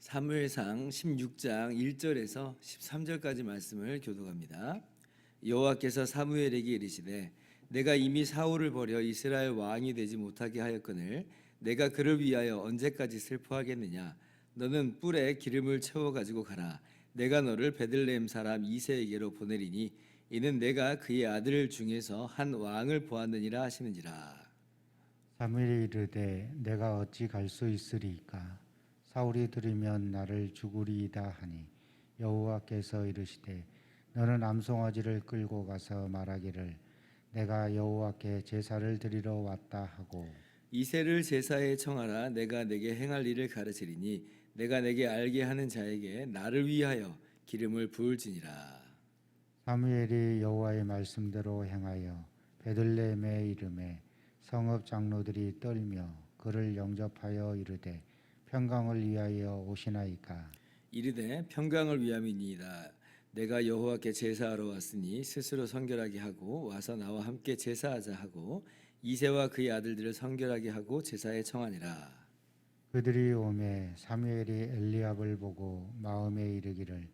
사무엘상 16장 1절에서 13절까지 말씀을 교독합니다. 여호와께서 사무엘에게 이르시되 내가 이미 사울을 버려 이스라엘 왕이 되지 못하게 하였거늘 내가 그를 위하여 언제까지 슬퍼하겠느냐. 너는 뿔에 기름을 채워 가지고 가라. 내가 너를 베들레헴 사람 이새에게로 보내리니 이는 내가 그의 아들 중에서 한 왕을 보았느니라 하시는지라. 사무엘이 이르되 내가 어찌 갈 수 있으리이까. 사울이 들으면 나를 죽으리이다 하니 여호와께서 이르시되 너는 암송아지를 끌고 가서 말하기를 내가 여호와께 제사를 드리러 왔다 하고 이새를 제사에 청하라. 내가 내게 행할 일을 가르치리니 내가 내게 알게 하는 자에게 나를 위하여 기름을 부을지니라. 사무엘이 여호와의 말씀대로 행하여 베들레헴에 이르매 성읍 장로들이 떨며 그를 영접하여 이르되 평강을 위하여 오시나이까. 이르되 평강을 위함이니이다. 내가 여호와께 제사하러 왔으니 스스로 성결하게 하고 와서 나와 함께 제사하자 하고 이새와 그의 아들들을 성결하게 하고 제사에 청하니라. 그들이 오매 사무엘이 엘리압을 보고 마음에 이르기를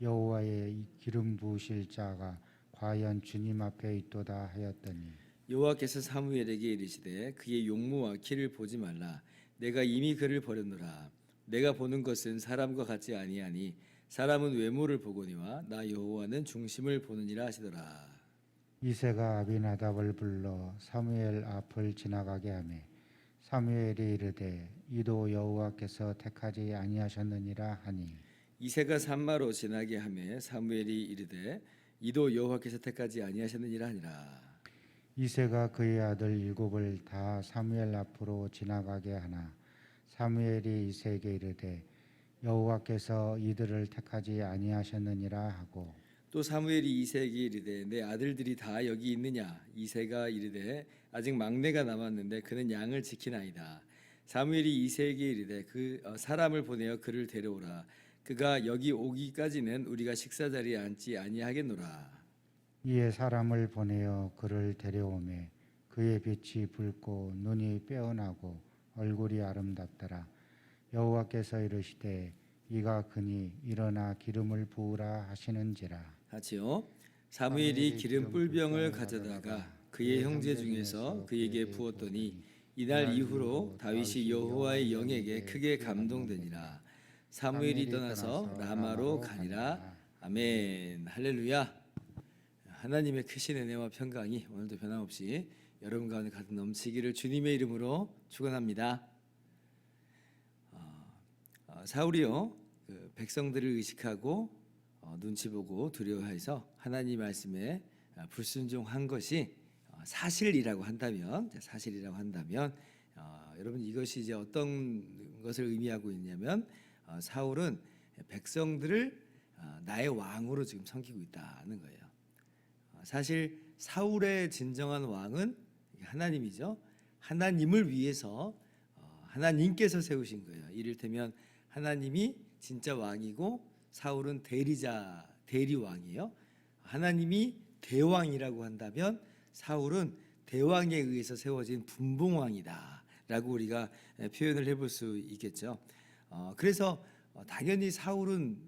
여호와의 기름 부으실 자가 과연 주님 앞에 있도다 하였더니 여호와께서 사무엘에게 이르시되 그의 용모와 키를 보지 말라. 내가 이미 그를 버렸노라. 내가 보는 것은 사람과 같지 아니하니 사람은 외모를 보거니와 나 여호와는 중심을 보느니라 하시더라. 이새가 아비나답을 불러 사무엘 앞을 지나가게 하매 사무엘이 이르되 이도 여호와께서 택하지 아니하셨느니라 하니 이새가 산마로 지나게 하매 사무엘이 이르되 이도 여호와께서 택하지 아니하셨느니라 하니라. 이새가 그의 아들 일곱을 다 사무엘 앞으로 지나가게 하나 사무엘이 이새에게 이르되 여호와께서 이들을 택하지 아니하셨느니라 하고 또 사무엘이 이새에게 이르되 내 아들들이 다 여기 있느냐. 이새가 이르되 아직 막내가 남았는데 그는 양을 지키나이다. 사무엘이 이새에게 이르되 그 사람을 보내어 그를 데려오라. 그가 여기 오기까지는 우리가 식사 자리에 앉지 아니하겠노라. 이에 사람을 보내어 그를 데려오매 그의 빛이 붉고 눈이 빼어나고 얼굴이 아름답더라. 여호와께서 이르시되 이가 그니 일어나 기름을 부으라 하시는지라. 같이요. 사무엘이 기름 뿔병을 가져다가 그의 형제 중에서 그에게 부었더니 이날 이후로 다윗이 여호와의 영에게 크게 감동되니라. 사무엘이 떠나서 라마로 가니라. 아멘. 할렐루야. 하나님의 크신 은혜와 평강이 오늘도 변함없이 여러분 가운데 가득 넘치기를 주님의 이름으로 축원합니다. 사울이요 그 백성들을 의식하고 눈치 보고 두려워해서 하나님 말씀에 불순종한 것이 사실이라고 한다면 여러분 이것이 이제 어떤 것을 의미하고 있냐면 사울은 백성들을 나의 왕으로 지금 섬기고 있다는 거예요. 사실 사울의 진정한 왕은 하나님이죠. 하나님을 위해서 하나님께서 세우신 거예요. 이를테면 하나님이 진짜 왕이고 사울은 대리왕이에요. 하나님이 대왕이라고 한다면 사울은 대왕에 의해서 세워진 분봉왕이다라고 우리가 표현을 해볼 수 있겠죠. 그래서 당연히 사울은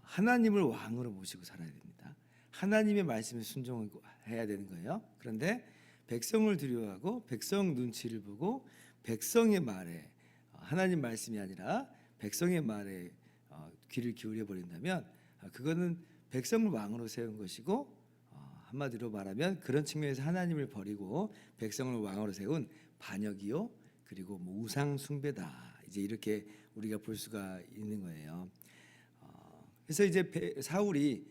하나님을 왕으로 모시고 살아야 됩니다. 하나님의 말씀에 순종해야 되는 거예요. 그런데 백성을 두려워하고 백성 눈치를 보고 백성의 말에 하나님 말씀이 아니라 백성의 말에 귀를 기울여 버린다면 그거는 백성을 왕으로 세운 것이고 한마디로 말하면 그런 측면에서 하나님을 버리고 백성을 왕으로 세운 반역이요 그리고 우상 숭배다. 이제 이렇게 우리가 볼 수가 있는 거예요. 그래서 이제 사울이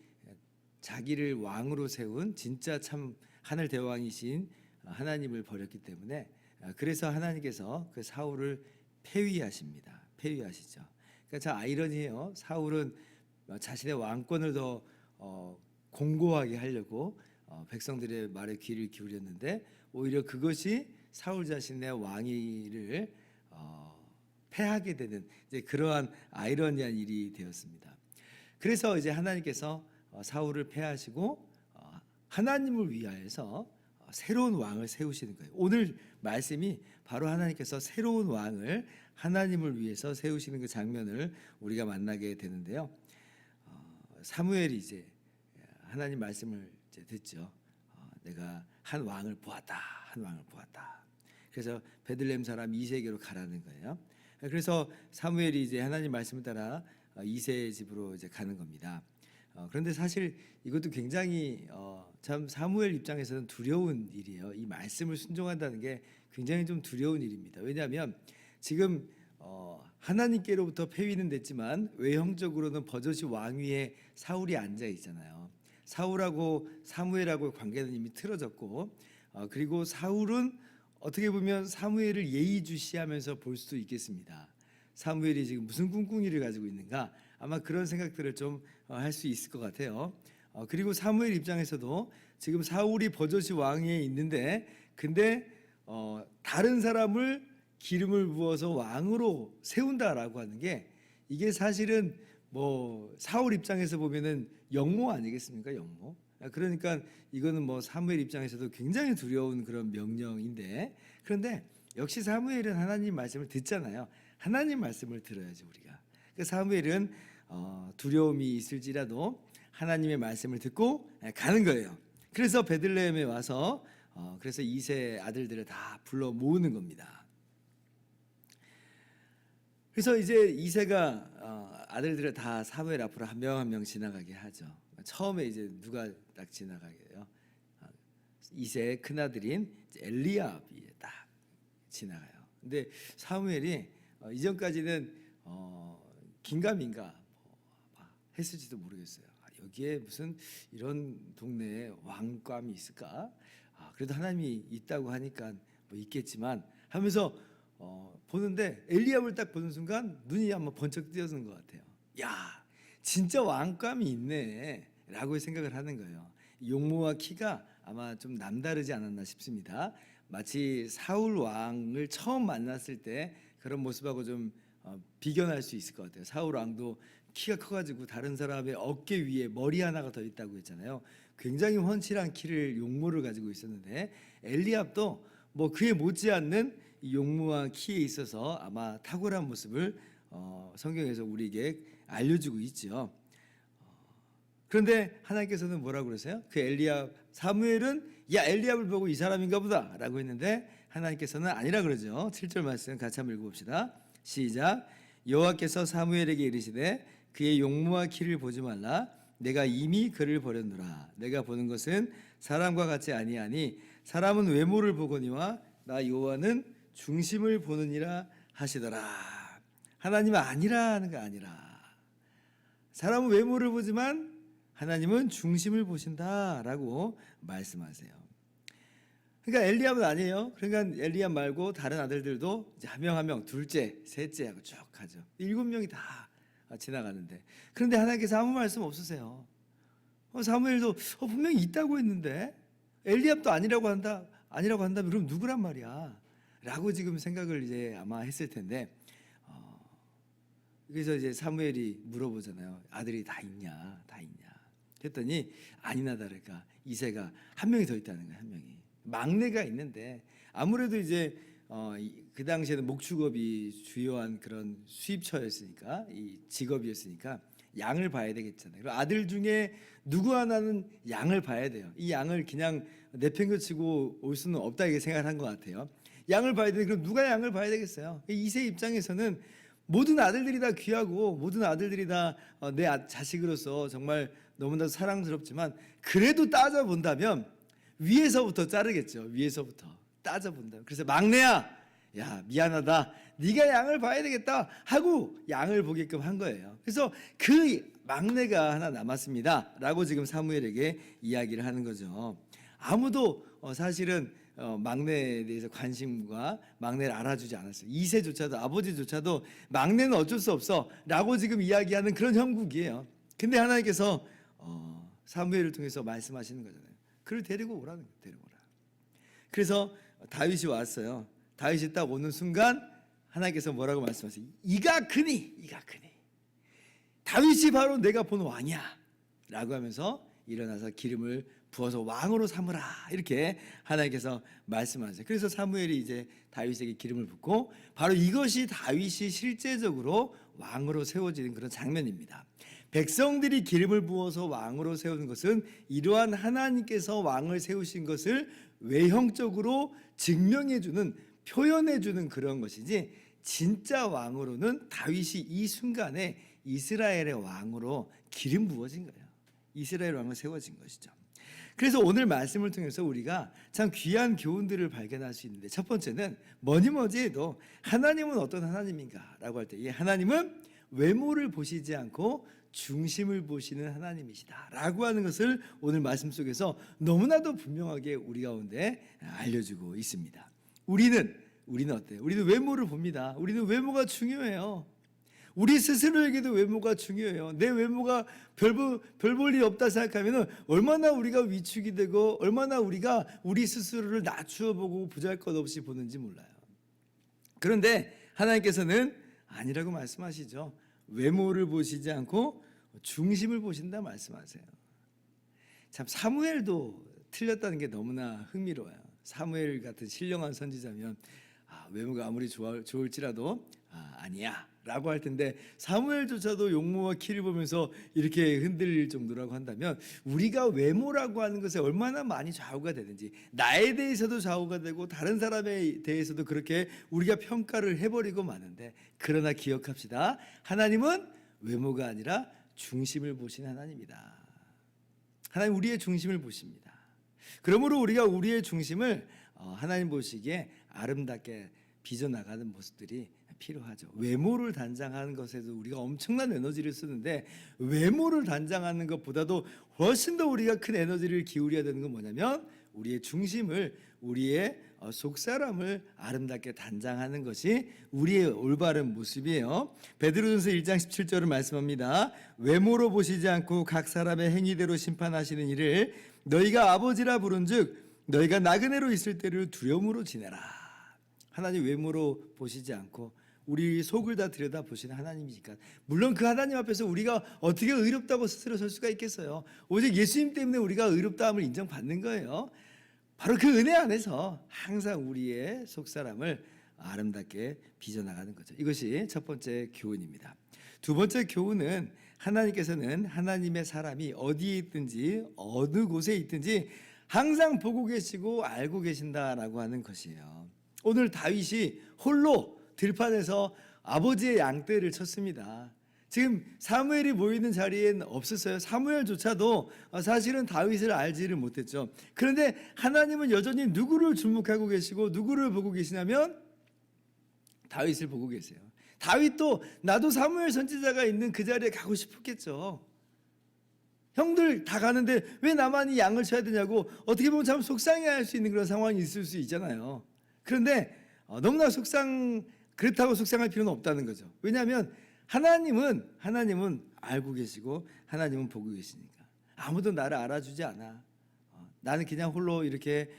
자기를 왕으로 세운 진짜 참 하늘 대왕이신 하나님을 버렸기 때문에 그래서 하나님께서 그 사울을 폐위하십니다. 폐위하시죠. 그러니까 참 아이러니해요. 사울은 자신의 왕권을 더 공고하게 하려고 백성들의 말에 귀를 기울였는데 오히려 그것이 사울 자신의 왕위를 패하게 되는 이제 그러한 아이러니한 일이 되었습니다. 그래서 이제 하나님께서 사울을 패하시고 하나님을 위하여서 새로운 왕을 세우시는 거예요. 오늘 말씀이 바로 하나님께서 새로운 왕을 하나님을 위해서 세우시는 그 장면을 우리가 만나게 되는데요. 사무엘이 이제 하나님 말씀을 이제 듣죠. 내가 한 왕을 보았다. 한 왕을 보았다. 그래서 베들레헴 사람 이새에게로 가라는 거예요. 그래서 사무엘이 이제 하나님 말씀을 따라 이새의 집으로 이제 가는 겁니다. 그런데 사실 이것도 굉장히 참 사무엘 입장에서는 두려운 일이에요. 이 말씀을 순종한다는 게 굉장히 좀 두려운 일입니다. 왜냐하면 지금 하나님께로부터 폐위는 됐지만 외형적으로는 버젓이 왕위에 사울이 앉아 있잖아요. 사울하고 사무엘하고의 관계는 이미 틀어졌고 그리고 사울은 어떻게 보면 사무엘을 예의주시하면서 볼 수도 있겠습니다. 사무엘이 지금 무슨 꿍꿍이를 가지고 있는가? 아마 그런 생각들을 좀 할 수 있을 것 같아요. 그리고 사무엘 입장에서도 지금 사울이 버젓이 왕위에 있는데 근데 다른 사람을 기름을 부어서 왕으로 세운다라고 하는 게 이게 사실은 뭐 사울 입장에서 보면은 영모 아니겠습니까? 영모. 그러니까 이거는 뭐 사무엘 입장에서도 굉장히 두려운 그런 명령인데 그런데 역시 사무엘은 하나님 말씀을 듣잖아요. 하나님 말씀을 들어야지 우리가. 그러니까 사무엘은 두려움이 있을지라도 하나님의 말씀을 듣고 가는 거예요. 그래서 베들레헴에 와서 그래서 이세 아들들을 다 불러 모으는 겁니다. 그래서 이제 이세가 아들들을 다 사무엘 앞으로 한 명 한 명 지나가게 하죠. 처음에 이제 누가 딱 지나가게요? 이세의 큰 아들인 엘리압이 딱 지나가요. 근데 사무엘이 이전까지는 긴가민가 했을지도 모르겠어요. 여기에 무슨 이런 동네에 왕감이 있을까? 그래도 하나님이 있다고 하니까 뭐 있겠지만 하면서 보는데 엘리압을 딱 보는 순간 눈이 한번 번쩍 뜨여지는 것 같아요. 야, 진짜 왕감이 있네라고 생각을 하는 거예요. 용모와 키가 아마 좀 남다르지 않았나 싶습니다. 마치 사울 왕을 처음 만났을 때 그런 모습하고 좀 비견할 수 있을 것 같아요. 사울 왕도 키가 커가지고 다른 사람의 어깨 위에 머리 하나가 더 있다고 했잖아요. 굉장히 훤칠한 키를 용모를 가지고 있었는데 엘리압도 뭐 그에 못지않는 용모와 키에 있어서 아마 탁월한 모습을 성경에서 우리에게 알려주고 있죠. 그런데 하나님께서는 뭐라고 그러세요? 그 엘리압 사무엘은 야 엘리압을 보고 이 사람인가 보다라고 했는데 하나님께서는 아니라 그러죠. 7절 말씀 같이 한번 읽어봅시다. 시작. 여호와께서 사무엘에게 이르시되 그의 용모와 키를 보지 말라. 내가 이미 그를 버렸노라. 내가 보는 것은 사람과 같지 아니하니 사람은 외모를 보거니와 나 여호와는 중심을 보느니라 하시더라. 하나님은 아니라 하는 거 아니라. 사람은 외모를 보지만 하나님은 중심을 보신다라고 말씀하세요. 그러니까 엘리압은 아니에요. 그러니까 엘리압 말고 다른 아들들도 이제 한 명 한 명 둘째, 셋째 하고 쭉 가죠. 7명이 다 지나가는데 그런데 하나님께서 아무 말씀 없으세요. 사무엘도 분명히 있다고 했는데 엘리압도 아니라고 한다면 그럼 누구란 말이야? 라고 지금 생각을 이제 아마 했을 텐데 그래서 이제 사무엘이 물어보잖아요. 아들이 다 있냐? 다 있냐? 했더니 아니나 다를까 이새가 한 명이 더 있다는 거예요. 한 명이. 막내가 있는데 아무래도 이제 그 당시에는 목축업이 주요한 그런 수입처였으니까 이 직업이었으니까 양을 봐야 되겠잖아요. 그리고 아들 중에 누구 하나는 양을 봐야 돼요. 이 양을 그냥 내팽겨치고 올 수는 없다 이렇게 생각한 것 같아요. 양을 봐야 되는데 그럼 누가 양을 봐야 되겠어요? 이세 입장에서는 모든 아들들이 다 귀하고 모든 아들들이 다 내 자식으로서 정말 너무나 사랑스럽지만 그래도 따져본다면 위에서부터 자르겠죠. 위에서부터 따져본다면. 그래서 막내야, 야 미안하다. 네가 양을 봐야 되겠다 하고 양을 보게끔 한 거예요. 그래서 그 막내가 하나 남았습니다 라고 지금 사무엘에게 이야기를 하는 거죠. 아무도 사실은 막내에 대해서 관심과 막내를 알아주지 않았어요. 이세조차도 아버지조차도 막내는 어쩔 수 없어 라고 지금 이야기하는 그런 형국이에요. 근데 하나님께서 사무엘을 통해서 말씀하시는 거잖아요. 그를 데리고 오라는 거예요. 데리고 오라. 그래서 다윗이 왔어요. 다윗이 딱 오는 순간 하나님께서 뭐라고 말씀하세요? 이가 크니, 이가 크니. 다윗이 바로 내가 본 왕이야 라고 하면서 일어나서 기름을 부어서 왕으로 삼으라 이렇게 하나님께서 말씀하세요. 그래서 사무엘이 이제 다윗에게 기름을 붓고 바로 이것이 다윗이 실제적으로 왕으로 세워지는 그런 장면입니다. 백성들이 기름을 부어서 왕으로 세우는 것은 이러한 하나님께서 왕을 세우신 것을 외형적으로 증명해주는, 표현해주는 그런 것이지, 진짜 왕으로는 다윗이 이 순간에 이스라엘의 왕으로 기름 부어진 거예요. 이스라엘 왕을 세워진 것이죠. 그래서 오늘 말씀을 통해서 우리가 참 귀한 교훈들을 발견할 수 있는데, 첫 번째는 뭐니 해도 하나님은 어떤 하나님인가 라고 할 때, 이 하나님은 외모를 보시지 않고 중심을 보시는 하나님이시다 라고 하는 것을 오늘 말씀 속에서 너무나도 분명하게 우리 가운데 알려주고 있습니다. 우리는 어때요? 우리는 외모를 봅니다. 우리는 외모가 중요해요. 우리 스스로에게도 외모가 중요해요. 내 외모가 별 볼 일 없다 생각하면 얼마나 우리가 위축이 되고 얼마나 우리가 우리 스스로를 낮추어 보고 보잘것없이 보는지 몰라요. 그런데 하나님께서는 아니라고 말씀하시죠. 외모를 보시지 않고 중심을 보신다 말씀하세요. 참 사무엘도 틀렸다는 게 너무나 흥미로워요. 사무엘 같은 신령한 선지자면 외모가 아무리 좋을지라도 아니야 라고 할 텐데, 사무엘조차도 용모와 키를 보면서 이렇게 흔들릴 정도라고 한다면 우리가 외모라고 하는 것에 얼마나 많이 좌우가 되는지, 나에 대해서도 좌우가 되고 다른 사람에 대해서도 그렇게 우리가 평가를 해버리고 마는데, 그러나 기억합시다. 하나님은 외모가 아니라 중심을 보신 하나님이다. 하나님 우리의 중심을 보십니다. 그러므로 우리가 우리의 중심을 하나님 보시기에 아름답게 빚어나가는 모습들이 필요하죠. 외모를 단장하는 것에도 우리가 엄청난 에너지를 쓰는데, 외모를 단장하는 것보다도 훨씬 더 우리가 큰 에너지를 기울여야 되는 건 뭐냐면 우리의 중심을, 우리의 속사람을 아름답게 단장하는 것이 우리의 올바른 모습이에요. 베드로전서 1장 17절을 말씀합니다. 외모로 보시지 않고 각 사람의 행위대로 심판하시는 이를 너희가 아버지라 부른즉 너희가 나그네로 있을 때를 두려움으로 지내라. 하나님 외모로 보시지 않고 우리 속을 다 들여다보시는 하나님이니까, 물론 그 하나님 앞에서 우리가 어떻게 의롭다고 스스로 설 수가 있겠어요. 오직 예수님 때문에 우리가 의롭다함을 인정받는 거예요. 바로 그 은혜 안에서 항상 우리의 속사람을 아름답게 빚어나가는 거죠. 이것이 첫 번째 교훈입니다. 두 번째 교훈은 하나님께서는 하나님의 사람이 어디에 있든지 어느 곳에 있든지 항상 보고 계시고 알고 계신다라고 하는 것이에요. 오늘 다윗이 홀로 들판에서 아버지의 양떼를 쳤습니다. 지금 사무엘이 모이는 자리엔 없었어요. 사무엘조차도 사실은 다윗을 알지를 못했죠. 그런데 하나님은 여전히 누구를 주목하고 계시고 누구를 보고 계시냐면 다윗을 보고 계세요. 다윗도 나도 사무엘 선지자가 있는 그 자리에 가고 싶었겠죠. 형들 다 가는데 왜 나만 이 양을 쳐야 되냐고 어떻게 보면 참 속상해할 수 있는 그런 상황이 있을 수 있잖아요. 그런데 너무나 그렇다고 속상할 필요는 없다는 거죠. 왜냐하면 하나님은 알고 계시고 하나님은 보고 계시니까 아무도 나를 알아주지 않아. 나는 그냥 홀로 이렇게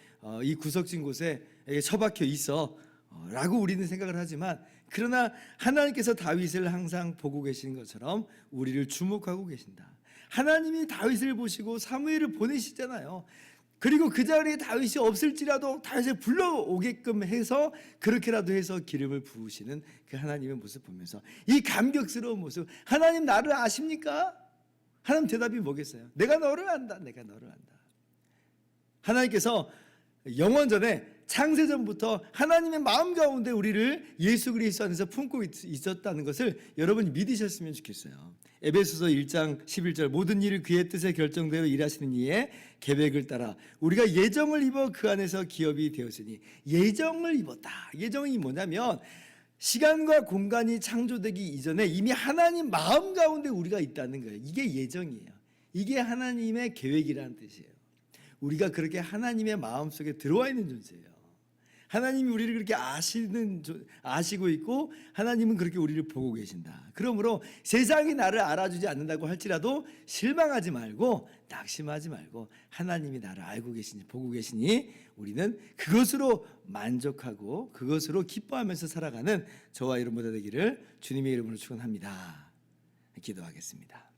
이 구석진 곳에 처박혀 있어 라고 우리는 생각을 하지만, 그러나 하나님께서 다윗을 항상 보고 계시는 것처럼 우리를 주목하고 계신다. 하나님이 다윗을 보시고 사무엘을 보내시잖아요. 그리고 그 자리에 다윗이 없을지라도 다윗을 불러오게끔 해서 그렇게라도 해서 기름을 부으시는 그 하나님의 모습 보면서 이 감격스러운 모습, 하나님 나를 아십니까? 하나님 대답이 뭐겠어요? 내가 너를 안다. 내가 너를 안다. 하나님께서 영원전에 창세전부터 하나님의 마음 가운데 우리를 예수 그리스도 안에서 품고 있었다는 것을 여러분이 믿으셨으면 좋겠어요. 에베소서 1장 11절 모든 일을 그의 뜻의 결정대로 일하시는 이의 계획을 따라 우리가 예정을 입어 그 안에서 기업이 되었으니, 예정을 입었다. 예정이 뭐냐면 시간과 공간이 창조되기 이전에 이미 하나님 마음 가운데 우리가 있다는 거예요. 이게 예정이에요. 이게 하나님의 계획이라는 뜻이에요. 우리가 그렇게 하나님의 마음속에 들어와 있는 존재예요. 하나님이 우리를 그렇게 아시고 있고 하나님은 그렇게 우리를 보고 계신다. 그러므로 세상이 나를 알아주지 않는다고 할지라도 실망하지 말고 낙심하지 말고 하나님이 나를 알고 계시니 보고 계시니 우리는 그것으로 만족하고 그것으로 기뻐하면서 살아가는 저와 여러분들 되기를 주님의 이름으로 축원합니다. 기도하겠습니다.